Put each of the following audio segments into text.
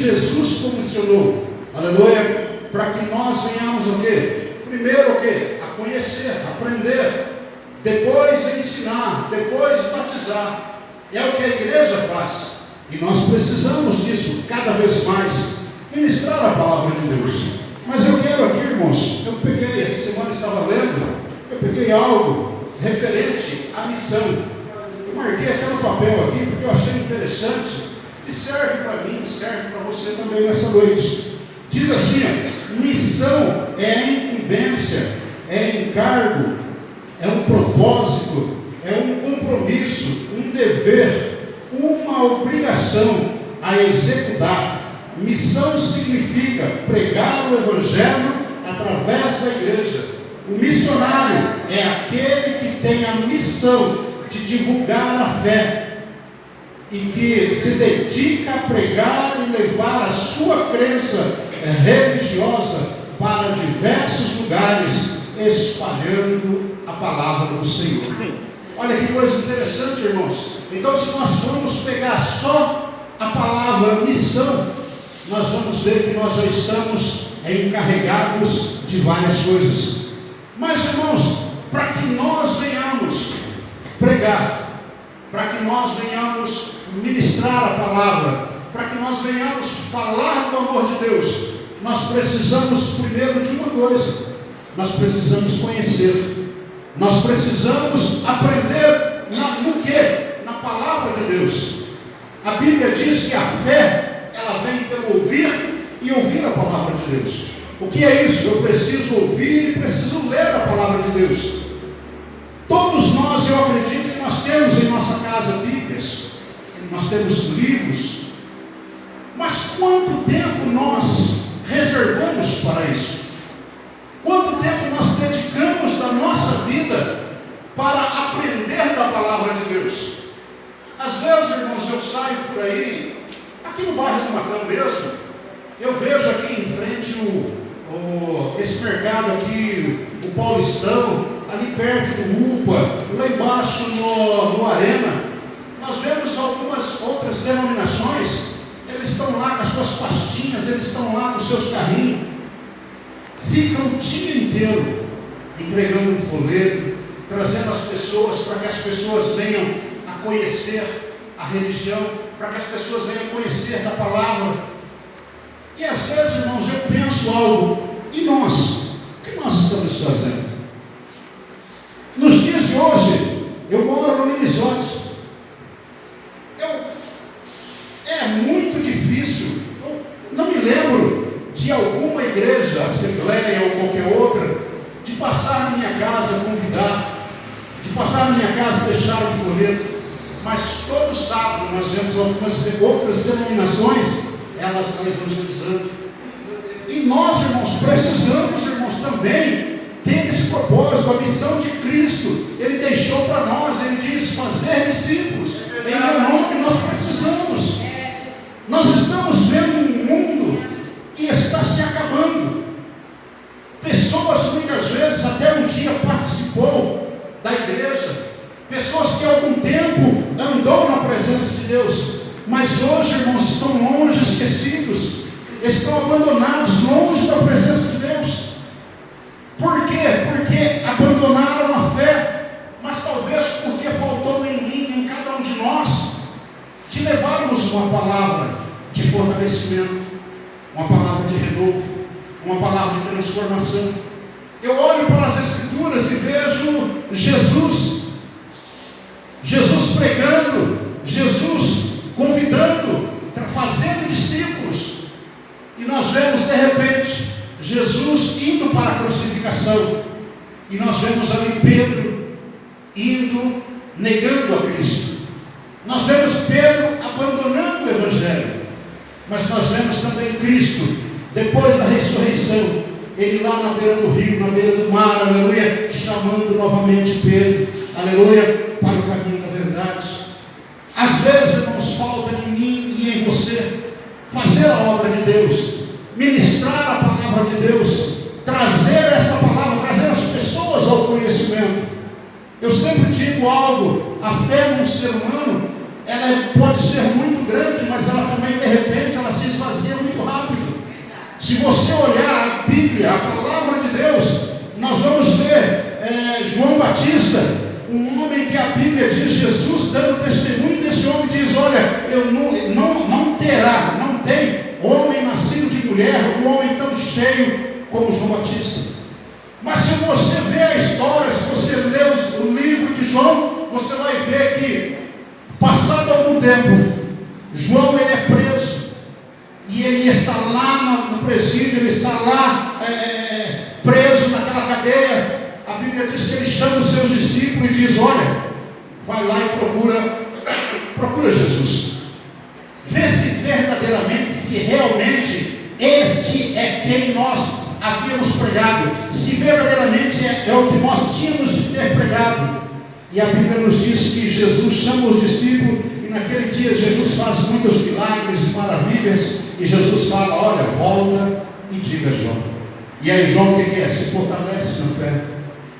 Jesus comissionou, aleluia, para que nós venhamos o quê? Primeiro o quê? A conhecer, aprender, depois ensinar, depois batizar. É o que a igreja faz, e nós precisamos disso cada vez mais, ministrar a palavra de Deus. Mas eu quero aqui, irmãos, eu peguei, essa semana estava lendo, eu peguei algo referente à missão. Eu marquei até no papel aqui, porque eu achei interessante, e serve para mim, serve para você também nesta noite. Diz assim, ó, missão é incumbência, é encargo, é um propósito, é um compromisso, um dever, uma obrigação a executar. Missão significa pregar o Evangelho através da igreja. O missionário é aquele que tem a missão de divulgar a fé e que se dedica a pregar e levar a sua crença religiosa para diversos lugares, espalhando a palavra do Senhor. Olha que coisa interessante, irmãos. Então, se nós formos pegar só a palavra missão, nós vamos ver que nós já estamos encarregados de várias coisas. Mas, irmãos, para que nós venhamos pregar, para que nós venhamos ministrar a palavra, para que nós venhamos falar do amor de Deus, nós precisamos primeiro de uma coisa: nós precisamos conhecer, nós precisamos aprender no quê? Na palavra de Deus. A Bíblia diz que a fé, ela vem pelo ouvir e ouvir a palavra de Deus. O que é isso? Eu preciso ouvir e preciso ler a palavra de Deus. Todos nós, eu acredito que nós temos em nossa casa Bíblias, nós temos livros, mas quanto tempo nós reservamos para isso? Quanto tempo nós dedicamos da nossa vida para aprender da palavra de Deus? Às vezes, irmãos, eu saio por aí, aqui no bairro do Matão mesmo, eu vejo aqui em frente esse mercado aqui, o Paulistão, ali perto do UPA, lá embaixo no Arena, nós vemos algumas outras denominações, eles estão lá com as suas pastinhas, eles estão lá com os seus carrinhos, ficam o dia inteiro entregando um folheto, trazendo as pessoas, para que as pessoas venham a conhecer a religião, para que as pessoas venham a conhecer da palavra. E às vezes, irmãos, eu penso algo, e nós? O que nós estamos fazendo? Nos dias de hoje, eu moro no Minnesota. É muito difícil, eu não me lembro de alguma igreja, assembleia ou qualquer outra, de passar na minha casa, convidar, de passar na minha casa, deixar um folheto. Mas todo sábado nós vemos algumas outras denominações, elas estão evangelizando. E nós, irmãos, precisamos, irmãos, também ter esse propósito, a missão de Cristo. Ele deixou para nós, ele diz: fazer discípulos. Em meu nome nós precisamos. Nós estamos vendo um mundo que está se acabando. Pessoas muitas vezes até um dia participou da igreja, pessoas que há algum tempo andou na presença de Deus, mas hoje, irmãos, estão longe, esquecidos, estão abandonados, longe da presença de Deus. Por quê? Porque abandonaram a fé, mas talvez porque faltou em mim, em cada um de nós, de levarmos uma palavra de fortalecimento, uma palavra de renovo, uma palavra de transformação. Eu olho para as Escrituras e vejo Jesus pregando, Jesus convidando, fazendo discípulos, e nós vemos de repente Jesus indo para a crucificação, e nós vemos ali Pedro indo, negando a Cristo. Nós vemos Pedro abandonando o Evangelho, mas nós vemos também Cristo, depois da ressurreição, ele lá na beira do rio, na beira do mar, aleluia, chamando novamente Pedro, aleluia, para o caminho da verdade. Às vezes, irmãos, falta em mim e em você fazer a obra de Deus, ministrar a palavra de Deus, trazer esta palavra, trazer as pessoas ao conhecimento. Eu sempre digo algo: a fé num ser humano, ela pode ser muito grande, mas ela também, de repente, ela se esvazia Se você olhar a Bíblia, a palavra de Deus, nós vamos ver João Batista, um homem que a Bíblia diz, Jesus dando testemunho desse homem, diz: olha, eu não tem homem nascido de mulher, um homem tão cheio como João Batista. Mas se você vê a história, se você ler o livro de João, você vai ver que, passado algum tempo, João ele é preso, e ele está lá no presídio, ele está lá preso naquela cadeia. A Bíblia diz que ele chama os seus discípulos e diz: olha, vai lá e procura Jesus, vê se verdadeiramente, se realmente este é quem nós havíamos pregado, se verdadeiramente é o que nós tínhamos de ter pregado. E a Bíblia nos diz que Jesus chama os discípulos, e naquele dia Jesus faz muitos milagres e maravilhas, e Jesus fala: olha, volta e diga a João. E aí João o que é? Se fortalece na fé.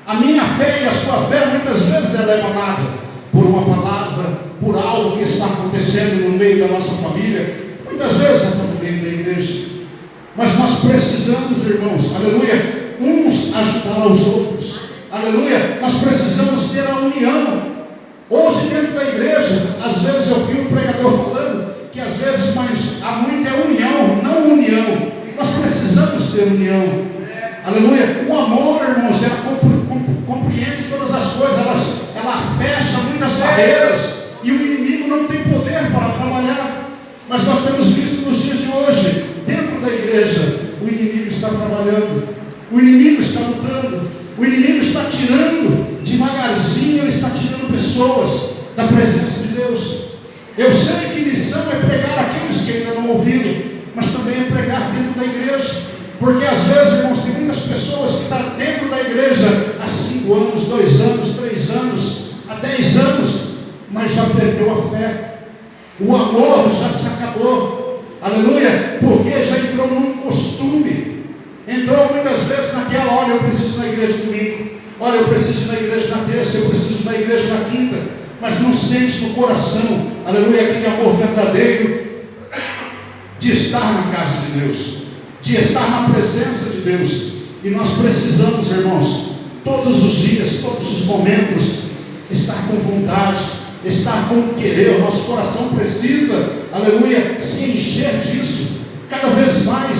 A minha fé e a sua fé muitas vezes ela é abalada por uma palavra, por algo que está acontecendo no meio da nossa família, muitas vezes até no meio da igreja. Mas nós precisamos, irmãos, aleluia, uns ajudar aos outros, aleluia. Nós precisamos ter a união. Hoje dentro da igreja, às vezes eu vi um pregador falando que às vezes, mas há muita união, não união. Nós precisamos ter união, aleluia. O amor, irmãos, ela compreende todas as coisas, ela fecha muitas barreiras, e o inimigo não tem poder para trabalhar. Mas nós temos visto nos dias de hoje, dentro da igreja, o inimigo está trabalhando, o inimigo está lutando, o inimigo está tirando, devagarzinho ele está tirando pessoas da presença de Deus. Eu sei que missão é pregar aqueles que ainda não ouviram, mas também é pregar dentro da igreja, porque às vezes, irmãos, tem muitas pessoas que estão dentro da igreja há 5 anos, 2 anos, 3 anos, há 10 anos, mas já perdeu a fé, o amor já se acabou, aleluia, porque já entrou num costume, entrou muitas vezes naquela: olha, eu preciso ir na igreja domingo, olha, eu preciso ir na igreja na terça, eu preciso ir na igreja na quinta, mas não sente no coração, aleluia, aquele amor verdadeiro de estar na casa de Deus, de estar na presença de Deus. E nós precisamos, irmãos, todos os dias, todos os momentos, estar com vontade, estar com querer. O nosso coração precisa, aleluia, se encher disso cada vez mais.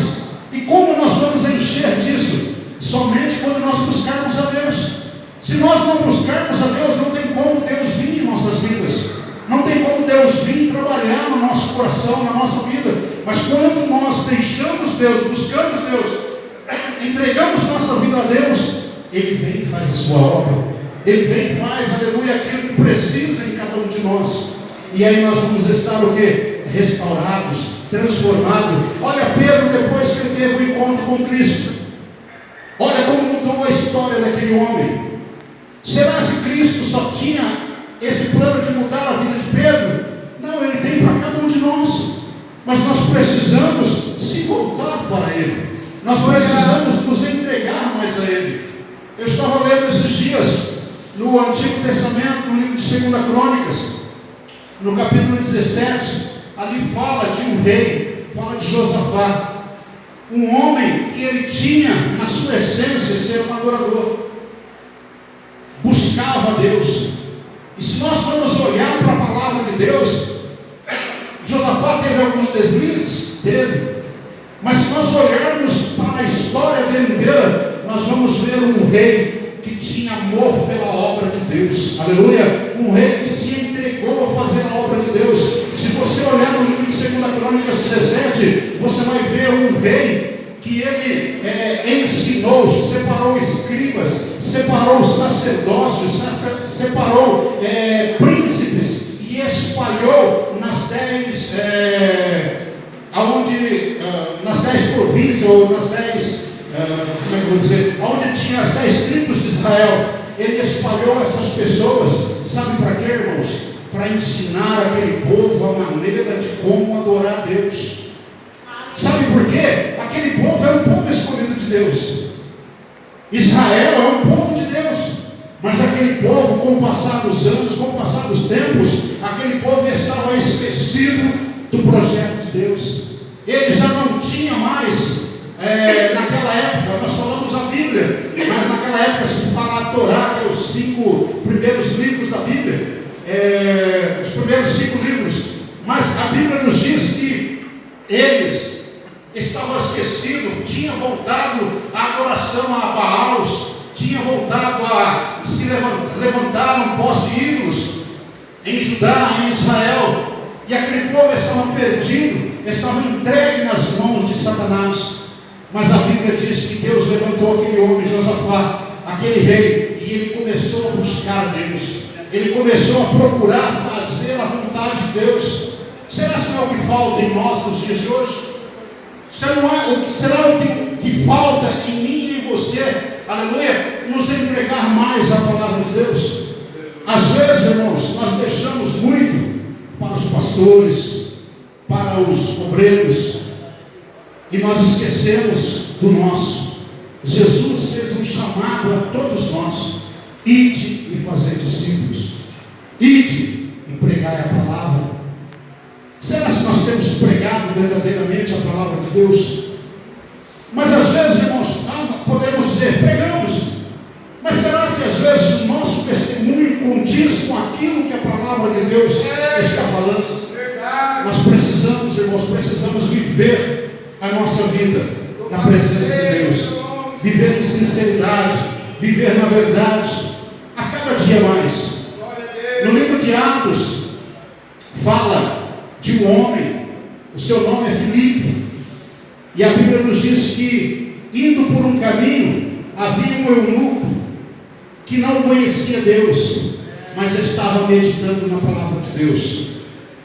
E como nós vamos encher disso? Somente quando nós buscarmos a Deus. Se nós não buscarmos a Deus, não tem como Deus vir em nossas vidas, não tem como Deus vir trabalhar no nosso coração, na nossa vida. Mas quando nós deixamos Deus, buscamos Deus, entregamos nossa vida a Deus, Ele vem e faz a sua obra, Ele vem e faz, aleluia, aquilo que precisa em cada um de nós. E aí nós vamos estar o quê? Restaurados, transformados. Olha Pedro, depois que ele teve o encontro com Cristo, olha como mudou a história daquele homem. Será que Cristo só tinha esse plano de mudar a vida de Pedro? Não, Ele tem para cada um de nós. Mas nós precisamos se voltar para Ele, nós precisamos nos entregar mais a Ele. Eu estava lendo esses dias no Antigo Testamento, no livro de 2 Crônicas, no capítulo 17, ali fala de um rei, fala de Josafá, um homem que ele tinha na sua essência ser um adorador, buscava a Deus. E se nós formos olhar para a palavra de Deus, Josafá teve alguns deslizes? Teve. Mas se nós olharmos para a história dele inteira, nós vamos ver um rei que tinha amor pela obra de Deus, aleluia, um rei que se entregou a fazer a obra de Deus. Se você olhar no livro de 2 Crônicas 17, você vai ver um rei que ele ensinou, separou escribas, separou sacerdócios, separou príncipes, e espalhou nas 10 nas 10 províncias, ou nas 10, como é que eu vou dizer, onde tinha as 10 tribos de Israel. Ele espalhou essas pessoas, sabe para quê, irmãos? Para ensinar aquele povo a maneira de como adorar a Deus. Sabe por quê? Aquele povo é um povo escolhido de Deus, Israel é um povo de Deus, mas aquele povo, com o passar dos anos, com o passar dos tempos, aquele povo estava esquecido do projeto de Deus. Ele já não tinha mais naquela época, nós falamos a Bíblia, mas naquela época se fala a Torá, que é os 5 primeiros livros da Bíblia, os primeiros 5 livros, mas a Bíblia nos diz que eles estavam esquecidos, tinham voltado à adoração a Baals, tinham voltado a se levantar um poste de ídolos em Judá, em Israel, e aquele povo estava perdido, estava entregue nas mãos de Satanás. Mas a Bíblia diz que Deus levantou aquele homem, Josafá, aquele rei, e ele começou a buscar Deus, ele começou a procurar fazer a vontade de Deus. Será que não é o que falta em nós nos dias de hoje? Será o que falta em mim e em você, aleluia, nos entregar mais a palavra de Deus? Às vezes, irmãos, nós deixamos muito para os pastores, para os obreiros, e nós esquecemos do nosso. Jesus fez um chamado a todos nós: ide e fazer discípulos, ide e pregai a palavra. Será que nós temos pregado verdadeiramente a palavra de Deus? Mas às vezes, irmãos, podemos dizer, pregamos, mas será que às vezes o nosso testemunho condiz com aquilo que a palavra de Deus está falando? Nós precisamos, irmãos, viver a nossa vida na presença de Deus, viver em sinceridade, viver na verdade, a cada dia mais. No livro de Atos fala de um homem, o seu nome é Filipe, e a Bíblia nos diz que, indo por um caminho, havia um eunuco que não conhecia Deus, mas estava meditando na palavra de Deus.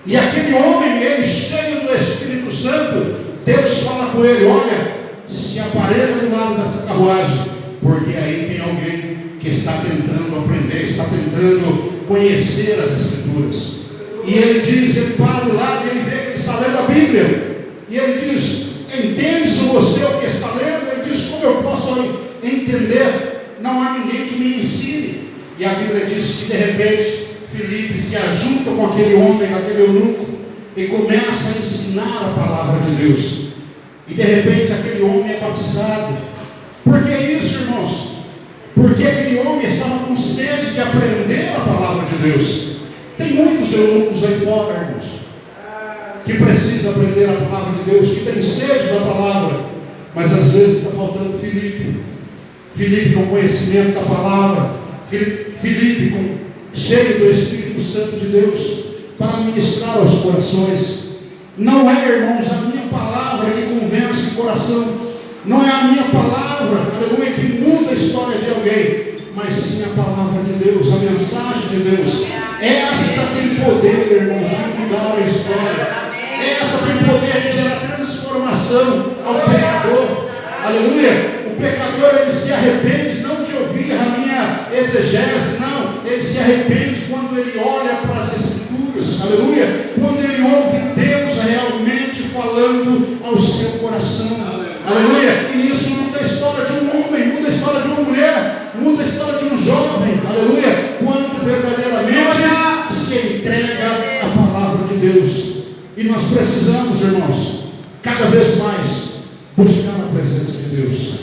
E aquele homem, ele cheio do Espírito Santo, Deus fala com ele: olha, se aparelha do lado dessa carruagem, porque aí tem alguém que está tentando aprender, está tentando conhecer as Escrituras. E ele diz, ele para do lado, ele vê que ele está lendo a Bíblia, e ele diz: entende-se você o que está lendo? Ele diz: como eu posso entender? Não há ninguém que me ensine. E a Bíblia diz que de repente Filipe se ajunta com aquele homem, aquele eunuco, e começa a ensinar a palavra de Deus. E de repente aquele homem é batizado. Por que isso, irmãos? Porque aquele homem estava com sede de aprender a palavra de Deus. Tem muitos eunucos aí fora, irmãos, que precisam aprender a palavra de Deus, que tem sede da palavra, mas às vezes está faltando Filipe com conhecimento da palavra, Filipe cheio do Espírito Santo de Deus, para ministrar aos corações. Não é, irmãos, a minha palavra que convence o coração, não é a minha palavra, aleluia, que muda a história de alguém, mas sim a palavra de Deus, a mensagem de Deus. Esta tem poder, irmãos, de mudar a história. Essa tem poder de gerar transformação ao pecador. Aleluia. O pecador, ele se arrepende não de ouvir a minha exegese, não. Ele se arrepende quando ele olha para as Escrituras. Aleluia. Quando ele ouve Deus realmente falando ao seu coração. Aleluia. E isso muda a história de um homem, muda a história de uma mulher, muda a história de um jovem. Aleluia. Quando verdadeiramente se entrega a palavra de Deus. E nós precisamos, irmãos, cada vez mais buscar a presença de Deus.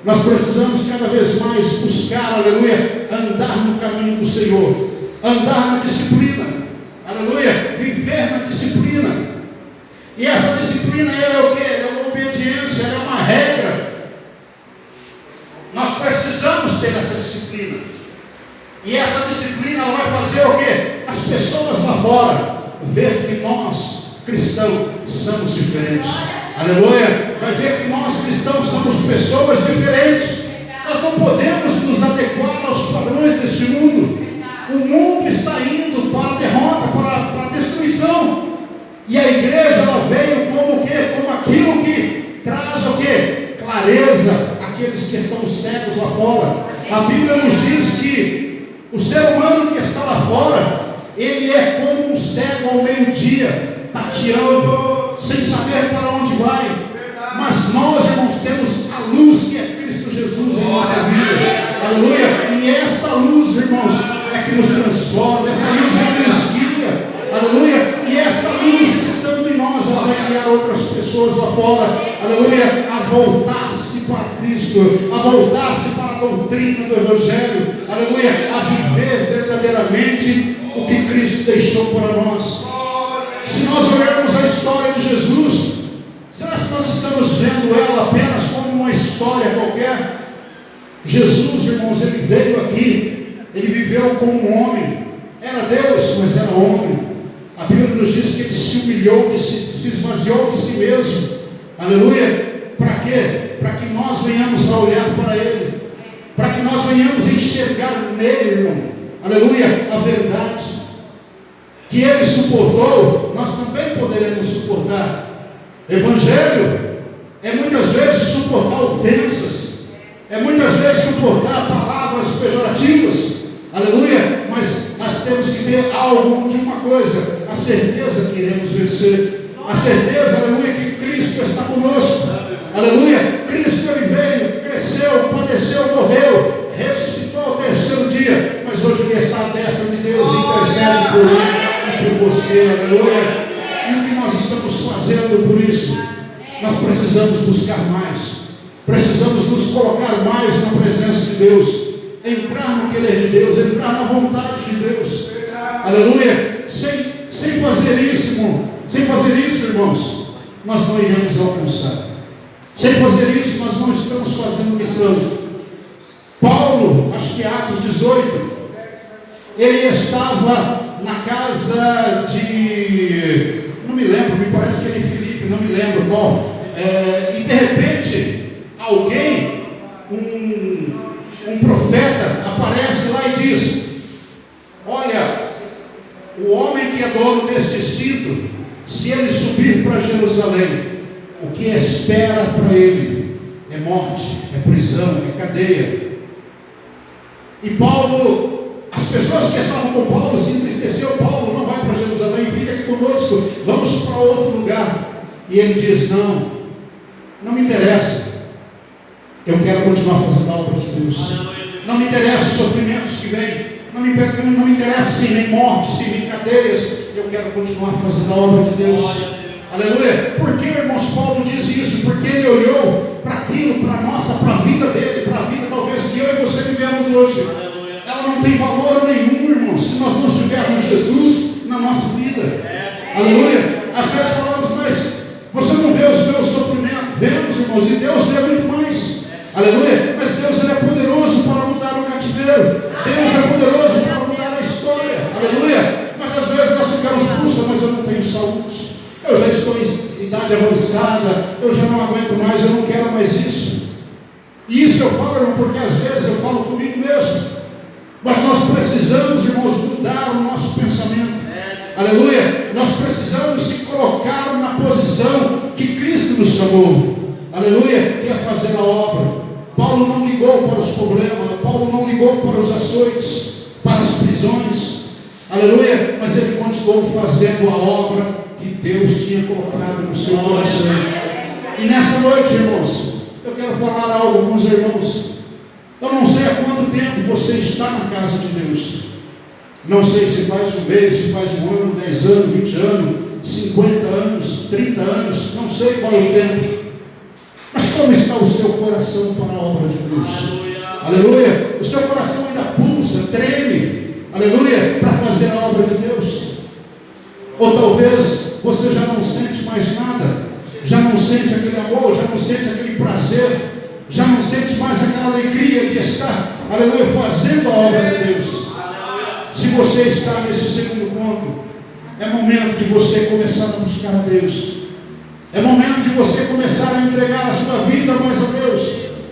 Nós precisamos cada vez mais buscar, aleluia, andar no caminho do Senhor, andar na disciplina, aleluia, viver na disciplina. E essa disciplina é o que? É uma obediência, é uma regra. Nós precisamos ter essa disciplina. E essa disciplina ela vai fazer o que? As pessoas lá fora ver que nós, cristãos, somos diferentes. Aleluia. Vai ver que nós, cristãos, somos pessoas diferentes. Nós não podemos nos adequar aos padrões deste mundo. O mundo está indo para a derrota, para a destruição. E a igreja ela veio como o quê? Como aquilo que traz o quê? Clareza àqueles que estão cegos lá fora. A Bíblia nos diz que o ser humano que está lá fora, ele é como um cego ao meio-dia, tateando, sem saber para onde vai. Mas nós, irmãos, temos a luz que é Cristo Jesus em nossa vida. Aleluia. E esta luz, irmãos, é que nos transforma, essa luz é que nos guia. Aleluia. E esta luz, estando em nós, ela vai guiar outras pessoas lá fora. aleluia, a voltar-se para Cristo, a voltar-se para a doutrina do Evangelho, aleluia, a viver verdadeiramente o que Cristo deixou para nós. Se nós olharmos a história de Jesus, será que nós estamos vendo ela apenas como uma história qualquer? Jesus, irmãos, ele veio aqui, ele viveu como um homem, era Deus, mas era homem. A Bíblia nos diz que ele se humilhou, se esvaziou de si mesmo, aleluia, para quê? Para que nós venhamos a olhar para ele, para que nós venhamos a enxergar nele, irmão, aleluia, a verdade, que ele suportou, nós também poderemos suportar. Evangelho é muitas vezes suportar ofensas, é muitas vezes suportar palavras pejorativas, aleluia, mas nós temos que ter algo de uma coisa, a certeza que iremos vencer, a certeza, aleluia, que Cristo está conosco, aleluia, Cristo ele veio, cresceu, padeceu, morreu, ressuscitou ao terceiro dia, mas hoje ele está à destra de Deus e intercede por mim e por você, aleluia. E o que nós estamos fazendo por isso? Nós precisamos buscar mais, precisamos nos colocar mais na presença de Deus, entrar no querer de Deus, entrar na vontade de Deus, aleluia. Sem fazer isso, irmão, sem fazer isso, irmãos, nós não iremos alcançar. Sem fazer isso, nós não estamos fazendo missão. Paulo, acho que Atos 18, ele estava na casa de, não me lembro, me parece que era em Filipe, não me lembro qual, e de repente alguém, um profeta aparece lá e diz: olha, o homem que é dono deste cinto, se ele subir para Jerusalém, o que espera para ele é morte, é prisão, é cadeia. E Paulo, as pessoas que estavam com Paulo se entristeceu: Paulo, não vai para Jerusalém, fica aqui conosco, vamos para outro lugar. E ele diz: não me interessa, eu quero continuar fazendo a obra de Deus. Não me interessa os sofrimentos que vêm, não me interessa se vem morte, se vem cadeias, eu quero continuar fazendo a obra de Deus. Aleluia. Por que, irmãos, Paulo diz isso? Porque ele olhou para aquilo, para a nossa, para a vida dele, para a vida talvez que eu e você vivemos hoje. Ela não tem valor nenhum, irmãos, se nós não tivermos Jesus na nossa vida. Aleluia. Às vezes falamos: mas você não vê os meus sofrimentos. Vemos, irmãos, e Deus vê muito mais. Aleluia. Mas Deus, ele é poderoso para mudar o cativeiro. Deus é poderoso para mudar a história. Aleluia. Mas às vezes nós ficamos: puxa, mas eu não tenho saúde, eu já estou em idade avançada, eu já não aguento mais, eu não quero mais isso. E isso eu falo, irmão, porque às vezes eu falo comigo mesmo. Mas nós precisamos, irmãos, mudar o nosso pensamento. Aleluia. Nós precisamos se colocar na posição que Cristo nos chamou. Aleluia. Que é fazer a obra. Paulo não ligou para os problemas, Paulo não ligou para os açoites, para as prisões. Aleluia. Mas ele continuou fazendo a obra que Deus tinha colocado no seu coração. E nesta noite, irmãos, eu quero falar algo com os irmãos. Eu não sei há quanto tempo você está na casa de Deus. Não sei se faz um mês, se faz um ano, 10 anos, 20 anos, 50 anos, 30 anos, não sei qual é o tempo. Mas como está o seu coração para a obra de Deus? Aleluia. O seu coração ainda pulsa, treme, aleluia, para fazer a obra de Deus. Ou talvez você já não sente mais nada, já não sente aquele amor, já não sente aquele prazer, já não sente mais aquela alegria de estar, aleluia, fazendo a obra de Deus. Se você está nesse segundo ponto, é momento de você começar a buscar a Deus. É momento de você começar a entregar a sua vida mais a Deus,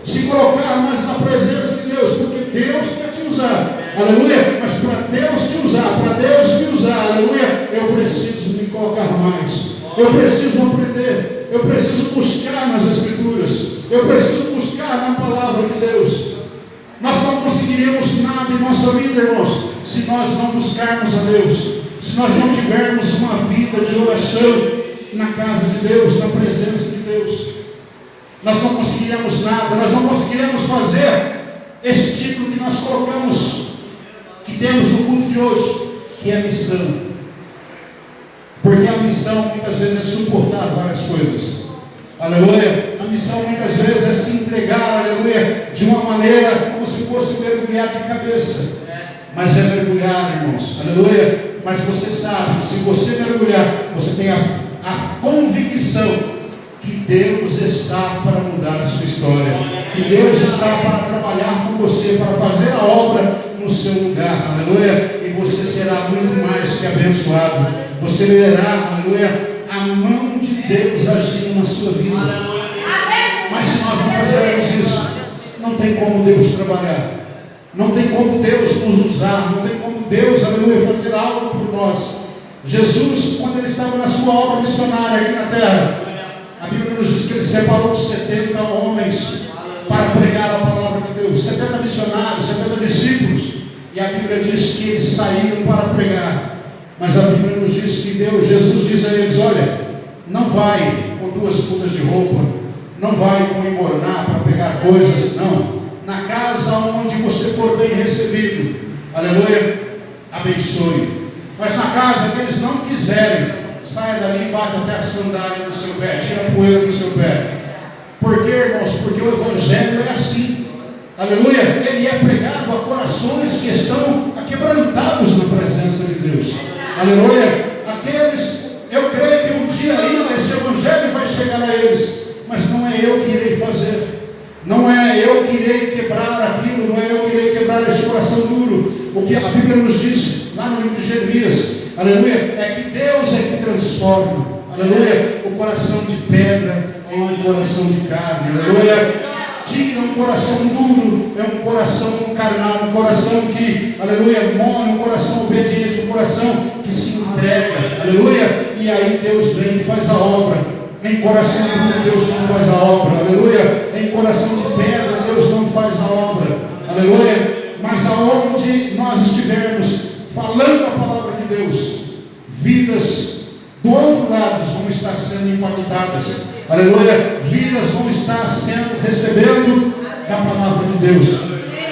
se colocar mais na presença de Deus, porque Deus quer te usar, aleluia. Mas para Deus te usar, para Deus me usar, aleluia, eu preciso me colocar mais, eu preciso aprender, eu preciso buscar nas Escrituras, eu preciso buscar na palavra de Deus. Nós não conseguiríamos nada em nossa vida, irmãos, se nós não buscarmos a Deus, se nós não tivermos uma vida de oração na casa de Deus, na presença de Deus. Nós não conseguiríamos nada, nós não conseguiríamos fazer esse título que nós colocamos, que temos no culto de hoje, que é missão. Porque a missão muitas vezes é suportar várias coisas. Aleluia. A missão muitas vezes é se entregar, aleluia, de uma maneira como se fosse mergulhar de cabeça. Mas é mergulhar, irmãos, aleluia. Mas você sabe, se você mergulhar, você tem a convicção que Deus está para mudar a sua história, que Deus está para trabalhar com você, para fazer a obra no seu lugar, aleluia. E você será muito mais que abençoado. Você verá, aleluia, a mão de Deus agindo na sua vida. Mas se nós não fizermos isso, não tem como Deus trabalhar, não tem como Deus nos usar, não tem como Deus, aleluia, fazer algo por nós. Jesus, quando ele estava na sua obra missionária aqui na terra, a Bíblia nos diz que ele separou 70 homens para pregar a palavra de Deus, 70 missionários, 70 discípulos, e a Bíblia diz que eles saíram para pregar. Mas a Bíblia nos diz que Jesus diz a eles: olha, não vai com 2 mudas de roupa, não vai com embornar para pegar coisas, não. Na casa onde você for bem recebido, aleluia, abençoe. Mas na casa que eles não quiserem, saia dali e bate até a sandália no seu pé, tira a poeira do seu pé. Por quê, irmãos? Porque o Evangelho é assim, aleluia, ele é pregado a corações que estão aquebrantados na presença de Deus, aleluia. Aqueles, eu creio que um dia ainda esse Evangelho vai chegar a eles, mas não é eu que irei fazer. Não é eu que irei quebrar aquilo, não é eu que irei quebrar esse coração duro. O que a Bíblia nos diz lá no livro de Jeremias, aleluia, é que Deus é que transforma, aleluia, o coração de pedra em um coração de carne, aleluia. Tira um coração duro, é um coração carnal, um coração que, aleluia, mole, um coração obediente, um coração que se entrega, aleluia. E aí Deus vem e faz a obra. Em coração duro, Deus não faz a obra, aleluia. Em coração de pedra, Deus não faz a obra, aleluia. Mas aonde nós estivermos falando a palavra de Deus, vidas do outro lado vão estar sendo impactadas, aleluia. Vidas vão estar recebendo da palavra de Deus.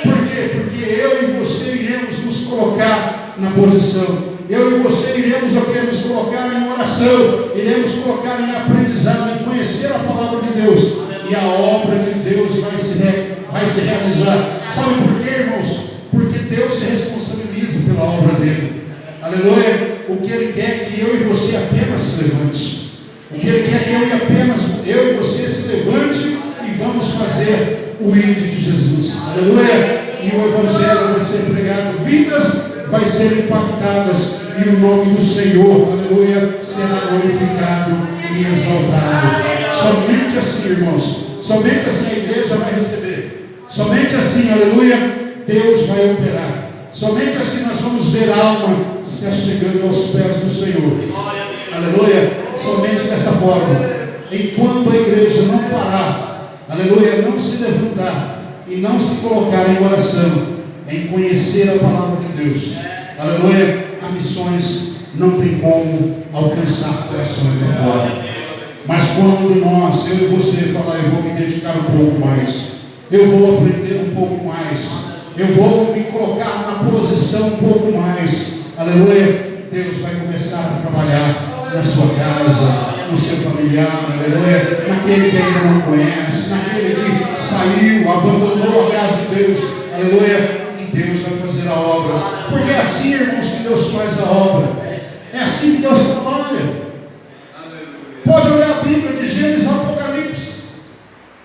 Por quê? Porque eu e você iremos nos colocar na posição. Eu e você iremos nos colocar em oração, iremos colocar em aprendizado, em conhecer a palavra de Deus, e a obra de Deus vai se realizar. Sabe por quê, irmãos? Porque Deus se responsabiliza pela obra dele, aleluia. O que ele quer é que eu e você apenas se levante. O que ele quer é que eu e você se levante e vamos fazer o ID de Jesus, aleluia. E o Evangelho vai ser pregado, vidas vai ser impactadas, e o nome do Senhor, aleluia, será glorificado e exaltado. Somente assim, irmãos, somente assim a igreja vai receber, somente assim, aleluia, Deus vai operar, somente assim nós vamos ver a alma se achegando aos pés do Senhor, aleluia. Somente desta forma, enquanto a igreja não parar, aleluia, não se levantar e não se colocar em oração, em conhecer a palavra de Deus, aleluia, a missões não tem como alcançar corações lá fora. Mas quando nós, eu e você, falar, eu vou me dedicar um pouco mais, eu vou aprender um pouco mais, eu vou me colocar na posição um pouco mais, aleluia, Deus vai começar a trabalhar na sua casa, no seu familiar, aleluia, naquele que ainda não conhece, naquele que saiu, abandonou a casa de Deus, aleluia. Deus vai fazer a obra, porque é assim, irmãos, que Deus faz a obra, é assim que Deus trabalha. Pode olhar a Bíblia de Gênesis a Apocalipse,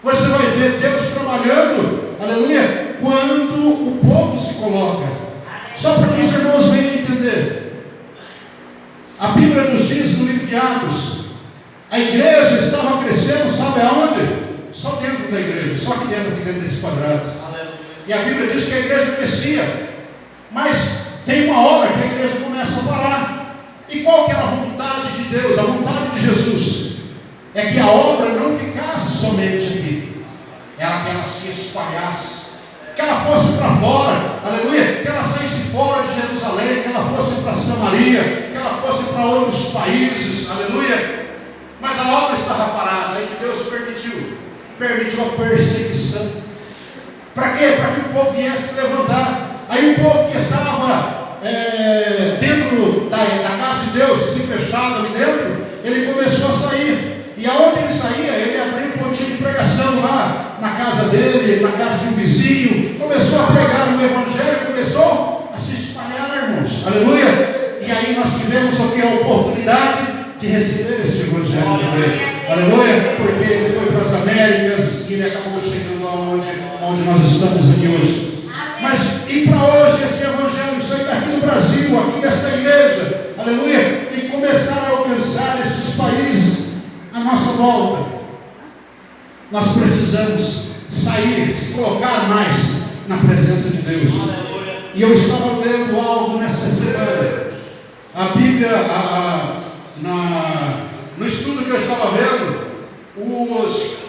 você vai ver Deus trabalhando, aleluia, quando o povo se coloca. Só para que os irmãos venham entender, a Bíblia nos diz no livro de Atos, a igreja estava crescendo, sabe aonde? Só dentro da igreja, só aqui dentro desse quadrado. E a Bíblia diz que a igreja crescia, mas tem uma hora que a igreja começa a parar. E qual que era a vontade de Deus, a vontade de Jesus? É que a obra não ficasse somente aqui, era que ela se espalhasse, que ela fosse para fora, aleluia, que ela saísse fora de Jerusalém, que ela fosse para Samaria, que ela fosse para outros países, aleluia. Mas a obra estava parada, aí que Deus permitiu a perseguição. Para quê? Para que o povo viesse se levantar. Aí o povo que estava dentro da casa de Deus, se fechado ali dentro, ele começou a sair. E aonde ele saía, ele na casa dele, na casa de um vizinho, começou a pregar o Evangelho, começou a se espalhar, irmãos, aleluia. E aí nós tivemos aqui a oportunidade de receber este Evangelho também, aleluia, porque ele foi para as Américas e ele acabou chegando onde nós estamos aqui hoje. Mas e para hoje este Evangelho sair daqui do Brasil, aqui desta igreja, aleluia, e começar a alcançar estes países à nossa volta, nós precisamos sair, se colocar mais na presença de Deus. E eu estava lendo algo nesta semana, a Bíblia, no estudo que eu estava vendo,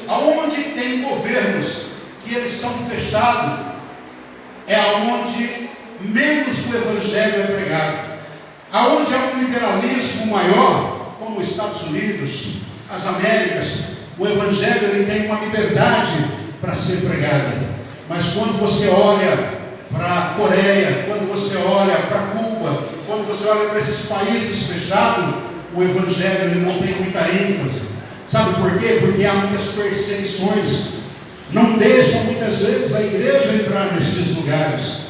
aonde tem governos que eles são fechados, é aonde menos o Evangelho é pregado. Aonde há um liberalismo maior, como os Estados Unidos, as Américas, o Evangelho ele tem uma liberdade para ser pregado. Mas quando você olha para a Coreia, quando você olha para Cuba, quando você olha para esses países fechados, o Evangelho ele não tem muita ênfase. Sabe por quê? Porque há muitas perseguições. Não deixam muitas vezes a igreja entrar nestes lugares.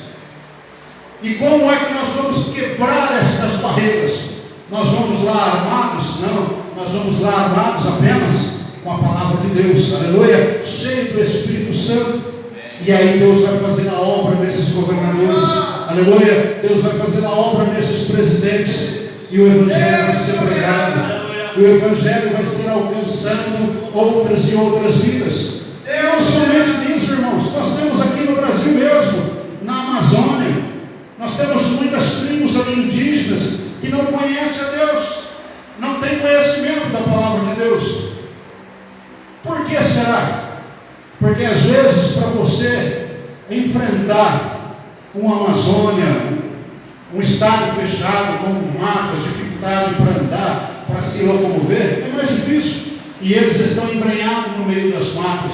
E como é que nós vamos quebrar estas barreiras? Nós vamos lá armados? Não, nós vamos lá armados apenas com a palavra de Deus, aleluia, cheio do Espírito Santo. E aí Deus vai fazer a obra nesses governadores, aleluia, Deus vai fazer a obra nesses presidentes, e o Evangelho vai ser pregado, o Evangelho vai ser alcançando outras e outras vidas. E não somente nisso, irmãos, nós temos aqui no Brasil mesmo, na Amazônia, nós temos muitas tribos ali indígenas que não conhecem a Deus, não têm conhecimento da palavra de Deus. Por que será? Porque às vezes para você enfrentar uma Amazônia, um estado fechado, com matas, dificuldade para andar, para se locomover, é mais difícil. E eles estão embrenhados no meio das matas.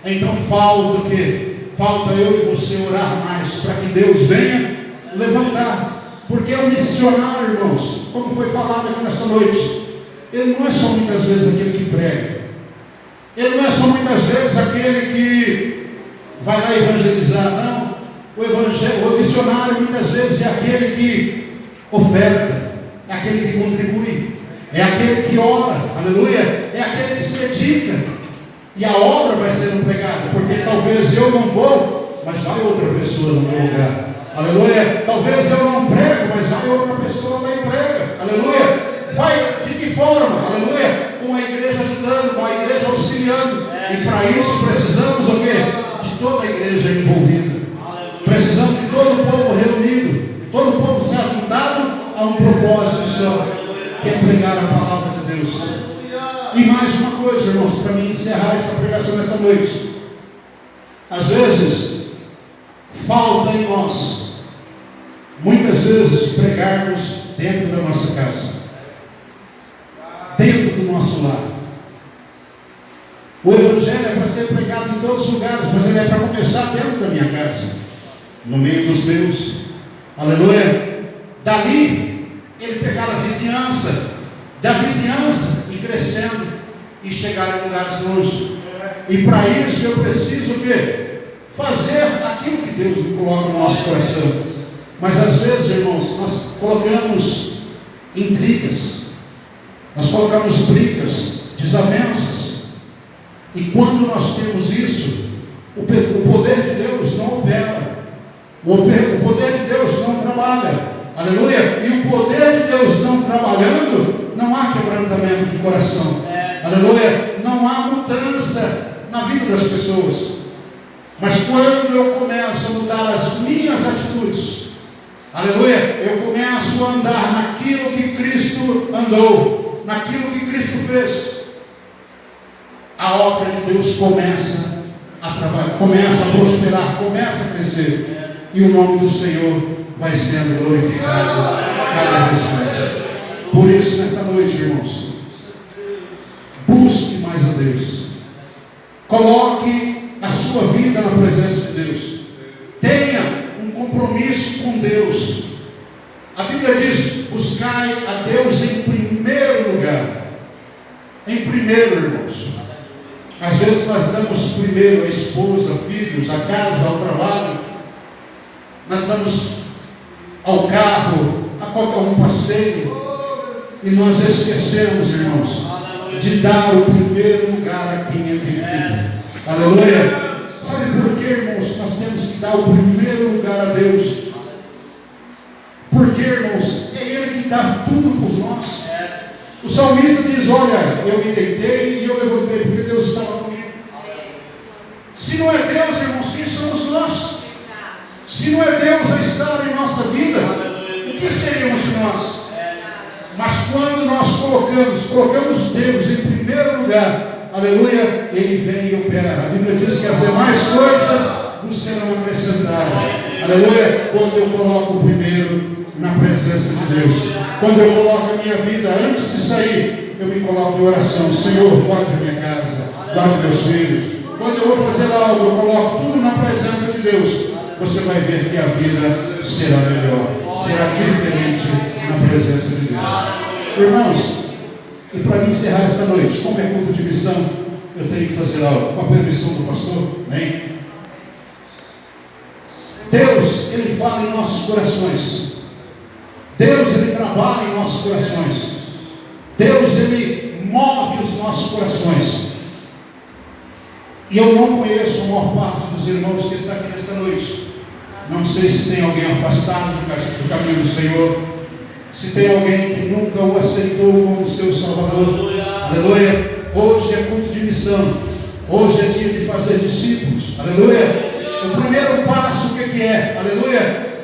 Então falta o quê? Falta eu e você orar mais, para que Deus venha levantar. Porque o missionário, irmãos, como foi falado aqui nessa noite, ele não é só muitas vezes aquele que prega. Ele não é só muitas vezes aquele que vai lá evangelizar, não. O missionário muitas vezes é aquele que oferta, é aquele que contribui, é aquele que ora, aleluia, é aquele que se dedica, e a obra vai sendo pregada, porque talvez eu não vou, mas vai outra pessoa no meu lugar, aleluia, talvez eu não prego, mas vai outra pessoa lá e prega, aleluia. Vai de que forma? Aleluia, com a igreja ajudando, com a igreja auxiliando, e para isso precisamos o quê? De toda a igreja envolvida, precisamos de todo o povo reunido, todo o povo se ajuntado a um propósito só, que é pregar a palavra de Deus. E mais uma coisa, irmãos, para mim encerrar essa pregação nesta noite, às vezes falta em nós, muitas vezes, pregarmos dentro da nossa casa, dentro do nosso lar. O Evangelho é para ser pregado em todos os lugares, mas ele é para começar dentro da minha casa, no meio dos meus, aleluia. Dali ele pegar a vizinhança, da vizinhança e crescendo e chegar em lugares longe. E para isso eu preciso o quê? Fazer aquilo que Deus me coloca no nosso coração. Mas às vezes, irmãos, nós colocamos intrigas, nós colocamos brigas, desavenças, e quando nós temos isso, o poder de Deus não opera, o poder de Deus não trabalha, aleluia. E o poder de Deus não trabalhando, não há quebrantamento de coração, aleluia, não há mudança na vida das pessoas. Mas quando eu começo a mudar as minhas atitudes, aleluia, eu começo a andar naquilo que Cristo andou, naquilo que Cristo fez, a obra de Deus começa a trabalhar, começa a prosperar, começa a crescer, e o nome do Senhor vai sendo glorificado cada vez mais. Por isso, nesta noite, irmãos, busque mais a Deus, coloque a sua vida na presença de Deus, tenha um compromisso com Deus. A Bíblia diz: buscai a Deus em primeiro lugar. Em primeiro, irmãos, Às vezes nós damos primeiro a esposa, filhos, a casa, ao trabalho. Nós damos ao carro, a qualquer um passeio. E nós esquecemos, irmãos, de dar o primeiro lugar a quem é devido. Aleluia. Sabe por que, irmãos, nós temos que dar o primeiro lugar a Deus? Porque, irmãos, é Ele que dá tudo por nós. O salmista diz: olha, eu me deitei e eu levantei, porque Deus estava comigo. Se não é Deus, irmãos, quem somos nós? Se não é Deus a estar em nossa vida, o que seríamos de nós? Mas quando nós colocamos Deus em primeiro lugar, aleluia, Ele vem e opera. A Bíblia diz que as demais coisas nos serão acrescentadas. Aleluia. Quando eu coloco o primeiro na presença de Deus, quando eu coloco a minha vida antes de sair, eu me coloco em oração: Senhor, guarda minha casa, guarda meus filhos. Quando eu vou fazer algo, eu coloco tudo na presença de Deus. Você vai ver que a vida será melhor, será diferente na presença de Deus. Irmãos, e para me encerrar esta noite, como é culto de missão, eu tenho que fazer algo, com a permissão do pastor, amém? Deus, Ele fala em nossos corações. Deus, Ele trabalha em nossos corações. Deus, Ele move os nossos corações. E eu não conheço a maior parte dos irmãos que está aqui nesta noite. Não sei se tem alguém afastado do caminho do Senhor, se tem alguém que nunca o aceitou como seu Salvador. Aleluia. Hoje é culto de missão. Hoje é dia de fazer discípulos. Aleluia. O primeiro passo, o que é? Aleluia.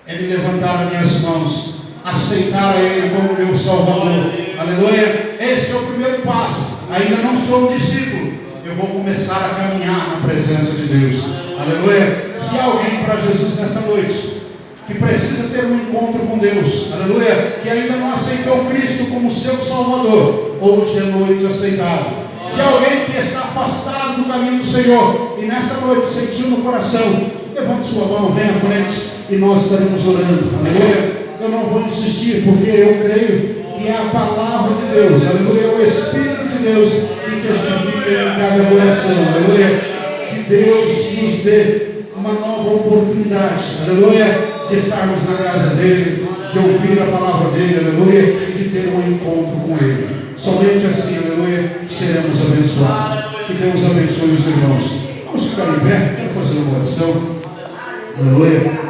É me levantar as minhas mãos, aceitar a Ele como meu Salvador. Aleluia. Este é o primeiro passo. Ainda não sou um discípulo. Eu vou começar a caminhar na presença de Deus. Aleluia. Se há alguém para Jesus nesta noite que precisa ter um encontro com Deus, aleluia, que ainda não aceitou Cristo como seu Salvador, hoje é noite de aceitá-lo. Se há alguém que está afastado do caminho do Senhor e nesta noite sentiu no coração, levante sua mão, venha à frente e nós estaremos orando. Aleluia. Eu não vou insistir, porque eu creio que é a palavra de Deus, aleluia, é o Espírito de Deus que testifica em cada coração. Aleluia. Que Deus nos dê uma nova oportunidade, aleluia, de estarmos na casa dEle, de ouvir a palavra dEle, aleluia, e de ter um encontro com Ele. Somente assim, aleluia, seremos abençoados. Que Deus abençoe os irmãos. Vamos ficar em pé, quero fazer uma oração. Aleluia.